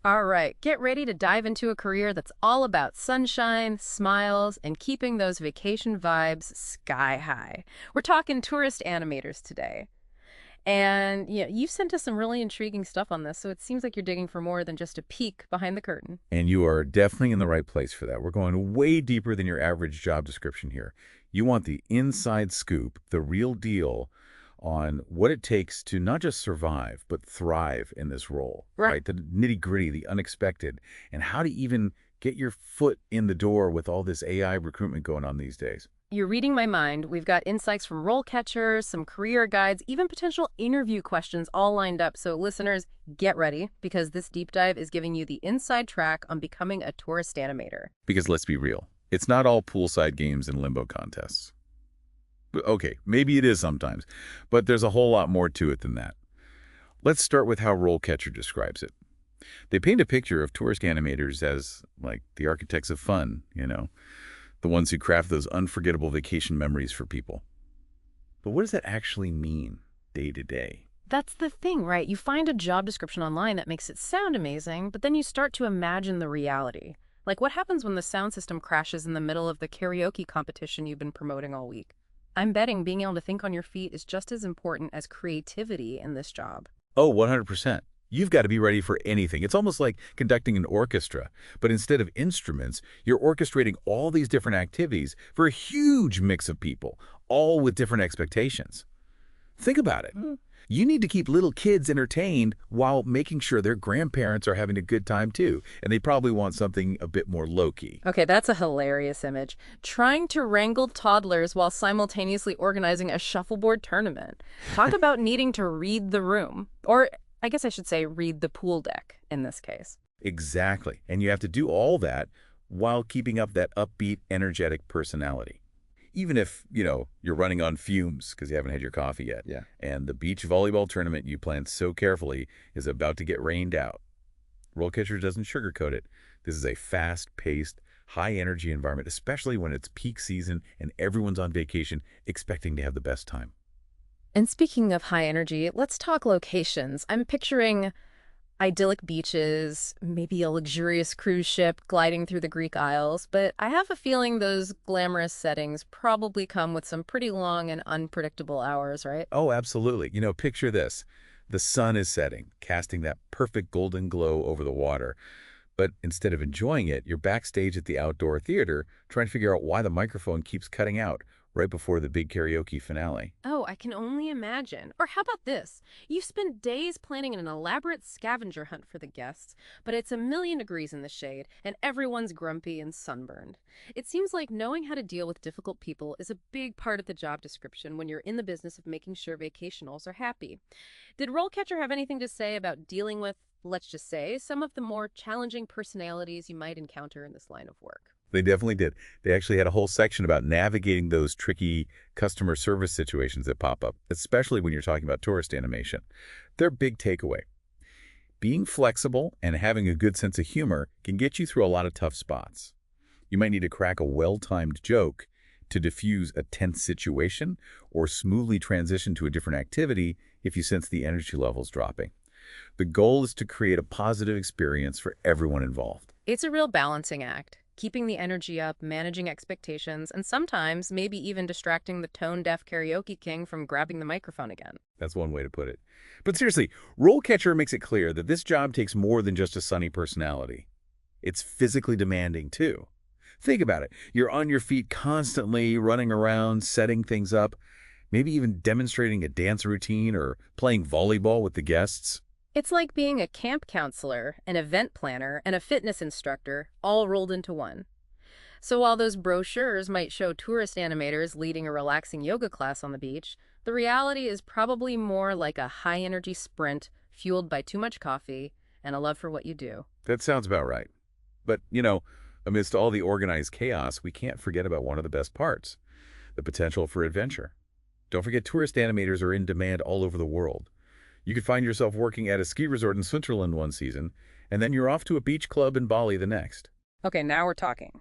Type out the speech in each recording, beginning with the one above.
All right, get ready to dive into a career that's all about sunshine, smiles, and keeping those vacation vibes sky high. We're talking tourist animators today. And yeah, you've sent us some really intriguing stuff on this, so it seems like you're digging for more than just a peek behind the curtain. And you are definitely in the right place for that. We're going way deeper than your average job description here. You want the inside scoop, the real deal on what it takes to not just survive, but thrive in this role, Right. right? The nitty-gritty, the unexpected, and how to even get your foot in the door with all this AI recruitment going on these days. You're reading my mind. We've got insights from role catchers, some career guides, even potential interview questions all lined up. So, listeners, get ready because this deep dive is giving you the inside track on becoming a tourist animator. Because let's be real, it's not all poolside games and limbo contests. Okay, maybe it is sometimes, but there's a whole lot more to it than that. Let's start with how RoleCatcher describes it. They paint a picture of tourist animators as, like, the architects of fun, the ones who craft those unforgettable vacation memories for people. But what does that actually mean day to day? That's the thing, right? You find a job description online that makes it sound amazing, but then you start to imagine the reality. Like what happens when the sound system crashes in the middle of the karaoke competition you've been promoting all week? I'm betting being able to think on your feet is just as important as creativity in this job. Oh, 100%. You've got to be ready for anything. It's almost like conducting an orchestra, but instead of instruments, you're orchestrating all these different activities for a huge mix of people, all with different expectations. Think about it. You need to keep little kids entertained while making sure their grandparents are having a good time too, and they probably want something a bit more low-key. Okay, that's a hilarious image. Trying to wrangle toddlers while simultaneously organizing a shuffleboard tournament. Talk about needing to read the room. Or I guess I should say read the pool deck in this case. Exactly. And you have to do all that while keeping up that upbeat, energetic personality. Even if, you're running on fumes because you haven't had your coffee yet. Yeah. And the beach volleyball tournament you planned so carefully is about to get rained out. RoleCatcher doesn't sugarcoat it. This is a fast-paced, high-energy environment, especially when it's peak season and everyone's on vacation expecting to have the best time. And speaking of high energy, let's talk locations. I'm picturing idyllic beaches, maybe a luxurious cruise ship gliding through the Greek Isles, but I have a feeling those glamorous settings probably come with some pretty long and unpredictable hours, right? Oh, absolutely. Picture this. The sun is setting, casting that perfect golden glow over the water. But instead of enjoying it, you're backstage at the outdoor theater trying to figure out why the microphone keeps cutting out right before the big karaoke finale. Oh, I can only imagine. Or how about this? You spent days planning an elaborate scavenger hunt for the guests, but it's a million degrees in the shade, and everyone's grumpy and sunburned. It seems like knowing how to deal with difficult people is a big part of the job description when you're in the business of making sure vacationals are happy. Did Rollcatcher have anything to say about dealing with, let's just say, some of the more challenging personalities you might encounter in this line of work? They definitely did. They actually had a whole section about navigating those tricky customer service situations that pop up, especially when you're talking about tourist animation. Their big takeaway: being flexible and having a good sense of humor can get you through a lot of tough spots. You might need to crack a well-timed joke to diffuse a tense situation or smoothly transition to a different activity if you sense the energy levels dropping. The goal is to create a positive experience for everyone involved. It's a real balancing act, keeping the energy up, managing expectations, and sometimes maybe even distracting the tone-deaf karaoke king from grabbing the microphone again. That's one way to put it. But seriously, RoleCatcher makes it clear that this job takes more than just a sunny personality. It's physically demanding, too. Think about it. You're on your feet constantly, running around, setting things up, maybe even demonstrating a dance routine or playing volleyball with the guests. It's like being a camp counselor, an event planner, and a fitness instructor all rolled into one. So while those brochures might show tourist animators leading a relaxing yoga class on the beach, the reality is probably more like a high-energy sprint fueled by too much coffee and a love for what you do. That sounds about right. But, amidst all the organized chaos, we can't forget about one of the best parts: the potential for adventure. Don't forget, tourist animators are in demand all over the world. You could find yourself working at a ski resort in Switzerland one season, and then you're off to a beach club in Bali the next. Okay, now we're talking.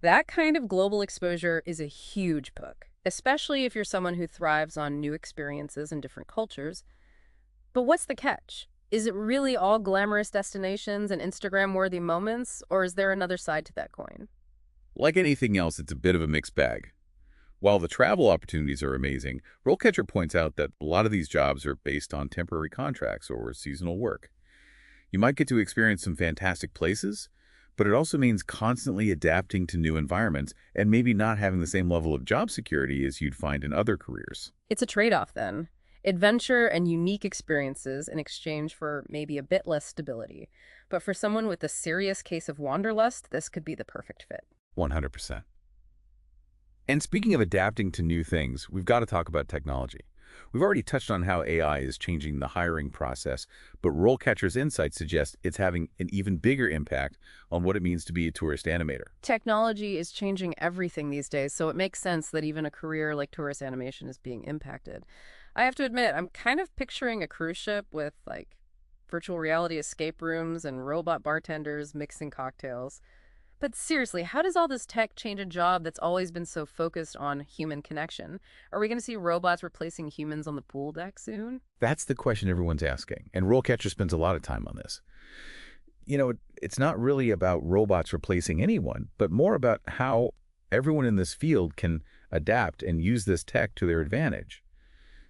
That kind of global exposure is a huge perk, especially if you're someone who thrives on new experiences and different cultures. But what's the catch? Is it really all glamorous destinations and Instagram-worthy moments, or is there another side to that coin? Like anything else, it's a bit of a mixed bag. While the travel opportunities are amazing, RoleCatcher points out that a lot of these jobs are based on temporary contracts or seasonal work. You might get to experience some fantastic places, but it also means constantly adapting to new environments and maybe not having the same level of job security as you'd find in other careers. It's a trade-off then. Adventure and unique experiences in exchange for maybe a bit less stability. But for someone with a serious case of wanderlust, this could be the perfect fit. 100%. And speaking of adapting to new things, we've got to talk about technology. We've already touched on how AI is changing the hiring process, but RoleCatcher's insights suggest it's having an even bigger impact on what it means to be a tourist animator. Technology is changing everything these days, so it makes sense that even a career like tourist animation is being impacted. I have to admit, I'm kind of picturing a cruise ship with, like, virtual reality escape rooms and robot bartenders mixing cocktails. But seriously, how does all this tech change a job that's always been so focused on human connection? Are we going to see robots replacing humans on the pool deck soon? That's the question everyone's asking, and RoleCatcher spends a lot of time on this. It's not really about robots replacing anyone, but more about how everyone in this field can adapt and use this tech to their advantage.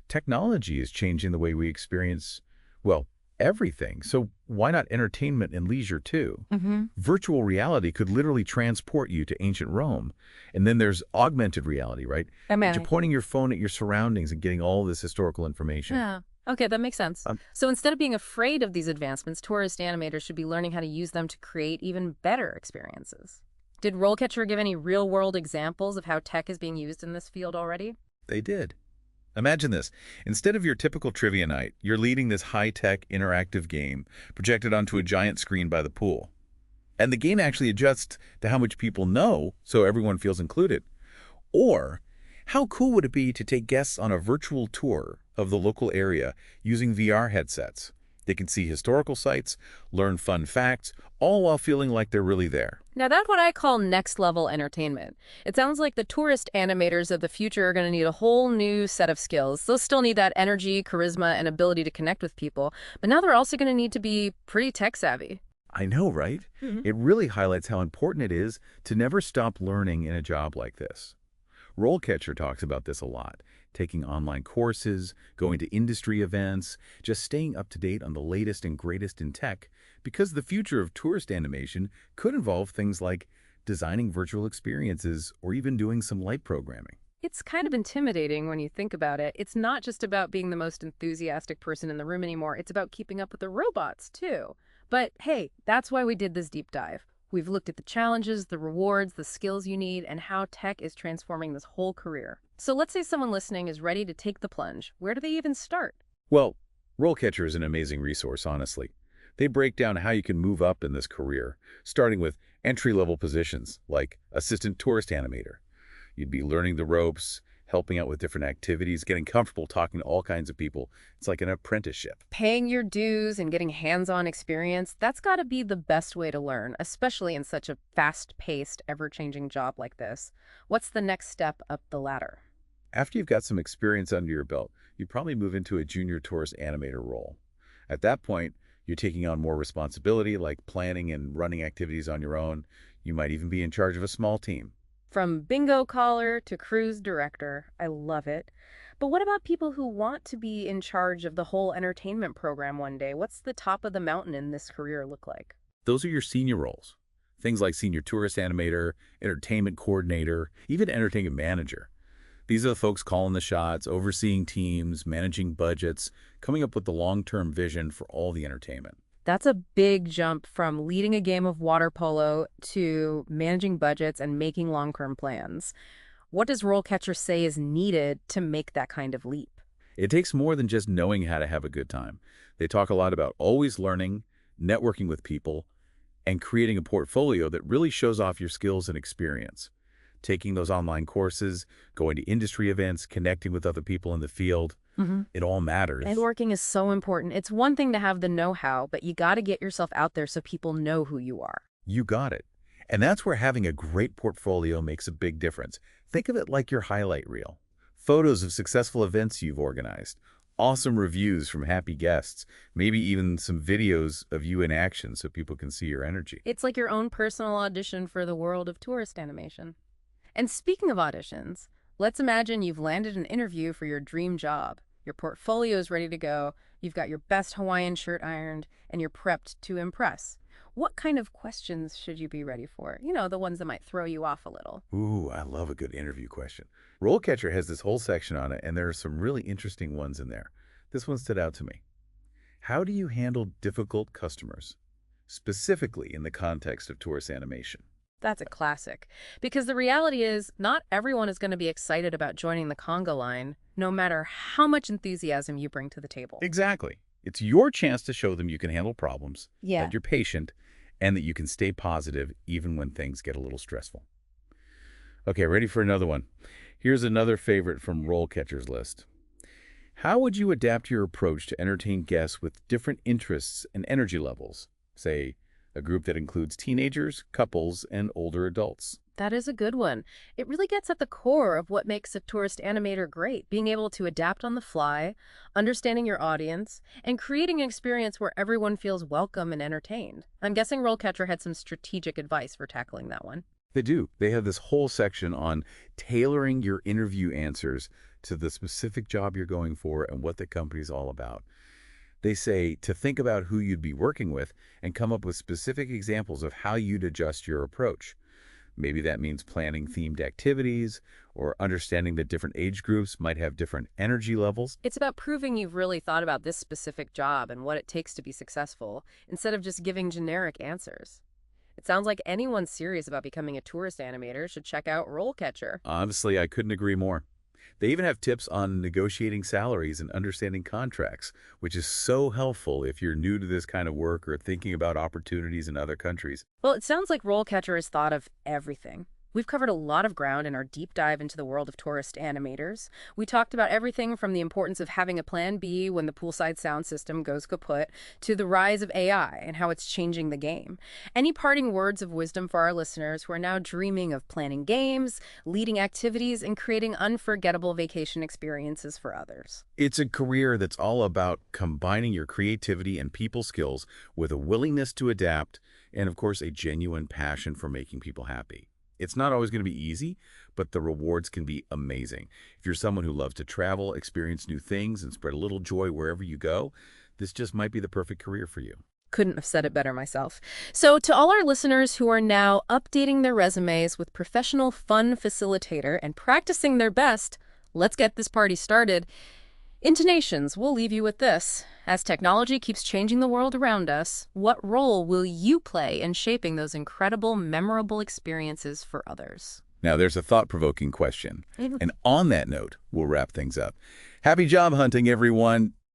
Technology is changing the way we experience, well, everything. So why not entertainment and leisure too? Virtual reality could literally transport you to ancient Rome. And then there's augmented reality, right? You're pointing your phone at your surroundings and getting all this historical information. Yeah. Okay, that makes sense. So instead of being afraid of these advancements, tourist animators should be learning how to use them to create even better experiences. Did RoleCatcher give any real-world examples of how tech is being used in this field already? They did. Imagine this. Instead of your typical trivia night, you're leading this high-tech interactive game projected onto a giant screen by the pool. And the game actually adjusts to how much people know so everyone feels included. Or, how cool would it be to take guests on a virtual tour of the local area using VR headsets? They can see historical sites, learn fun facts, all while feeling like they're really there. Now, that's what I call next-level entertainment. It sounds like the tourist animators of the future are going to need a whole new set of skills. They'll still need that energy, charisma, and ability to connect with people, but now they're also going to need to be pretty tech-savvy. I know, right? It really highlights how important it is to never stop learning in a job like this. RoleCatcher talks about this a lot, taking online courses, going to industry events, just staying up to date on the latest and greatest in tech, because the future of tourist animation could involve things like designing virtual experiences or even doing some light programming. It's kind of intimidating when you think about it. It's not just about being the most enthusiastic person in the room anymore. It's about keeping up with the robots, too. But hey, that's why we did this deep dive. We've looked at the challenges, the rewards, the skills you need, and how tech is transforming this whole career. So let's say someone listening is ready to take the plunge. Where do they even start? Well, RoleCatcher is an amazing resource, honestly. They break down how you can move up in this career, starting with entry-level positions like assistant tourist animator. You'd be learning the ropes, helping out with different activities, getting comfortable talking to all kinds of people. It's like an apprenticeship. Paying your dues and getting hands-on experience, that's got to be the best way to learn, especially in such a fast-paced, ever-changing job like this. What's the next step up the ladder? After you've got some experience under your belt, you probably move into a junior tourist animator role. At that point, you're taking on more responsibility, like planning and running activities on your own. You might even be in charge of a small team. From bingo caller to cruise director, I love it. But what about people who want to be in charge of the whole entertainment program one day? What's the top of the mountain in this career look like? Those are your senior roles. Things like senior tourist animator, entertainment coordinator, even entertainment manager. These are the folks calling the shots, overseeing teams, managing budgets, coming up with the long-term vision for all the entertainment. That's a big jump from leading a game of water polo to managing budgets and making long-term plans. What does RoleCatcher say is needed to make that kind of leap? It takes more than just knowing how to have a good time. They talk a lot about always learning, networking with people, and creating a portfolio that really shows off your skills and experience. Taking those online courses, going to industry events, connecting with other people in the field, it all matters. Networking is so important. It's one thing to have the know-how, but you got to get yourself out there so people know who you are. You got it. And that's where having a great portfolio makes a big difference. Think of it like your highlight reel. Photos of successful events you've organized, awesome reviews from happy guests, maybe even some videos of you in action so people can see your energy. It's like your own personal audition for the world of tourist animation. And speaking of auditions, let's imagine you've landed an interview for your dream job. Your portfolio is ready to go, you've got your best Hawaiian shirt ironed, and you're prepped to impress. What kind of questions should you be ready for? You know, the ones that might throw you off a little. Ooh, I love a good interview question. RoleCatcher has this whole section on it, and there are some really interesting ones in there. This one stood out to me. How do you handle difficult customers, specifically in the context of tourist animation? That's a classic. Because the reality is, not everyone is going to be excited about joining the conga line, no matter how much enthusiasm you bring to the table. Exactly. It's your chance to show them you can handle problems, Yeah. that you're patient, and that you can stay positive even when things get a little stressful. Okay, ready for another one. Here's another favorite from RoleCatcher's list. How would you adapt your approach to entertain guests with different interests and energy levels? Say, a group that includes teenagers, couples, and older adults. That is a good one. It really gets at the core of what makes a tourist animator great, being able to adapt on the fly, understanding your audience, and creating an experience where everyone feels welcome and entertained. I'm guessing RoleCatcher had some strategic advice for tackling that one. They do. They have this whole section on tailoring your interview answers to the specific job you're going for and what the company's all about. They say to think about who you'd be working with and come up with specific examples of how you'd adjust your approach. Maybe that means planning themed activities or understanding that different age groups might have different energy levels. It's about proving you've really thought about this specific job and what it takes to be successful, instead of just giving generic answers. It sounds like anyone serious about becoming a tourist animator should check out RoleCatcher. Honestly, I couldn't agree more. They even have tips on negotiating salaries and understanding contracts, which is so helpful if you're new to this kind of work or thinking about opportunities in other countries. Well, it sounds like RoleCatcher has thought of everything. We've covered a lot of ground in our deep dive into the world of tourist animators. We talked about everything from the importance of having a plan B when the poolside sound system goes kaput to the rise of AI and how it's changing the game. Any parting words of wisdom for our listeners who are now dreaming of planning games, leading activities, and creating unforgettable vacation experiences for others? It's a career that's all about combining your creativity and people skills with a willingness to adapt and, of course, a genuine passion for making people happy. It's not always going to be easy, but the rewards can be amazing. If you're someone who loves to travel, experience new things, and spread a little joy wherever you go, this just might be the perfect career for you. Couldn't have said it better myself. So to all our listeners who are now updating their resumes with professional fun facilitator and practicing their best, let's get this party started. Intonations, we'll leave you with this. As technology keeps changing the world around us, what role will you play in shaping those incredible, memorable experiences for others? Now, there's a thought-provoking question. And on that note, we'll wrap things up. Happy job hunting, everyone.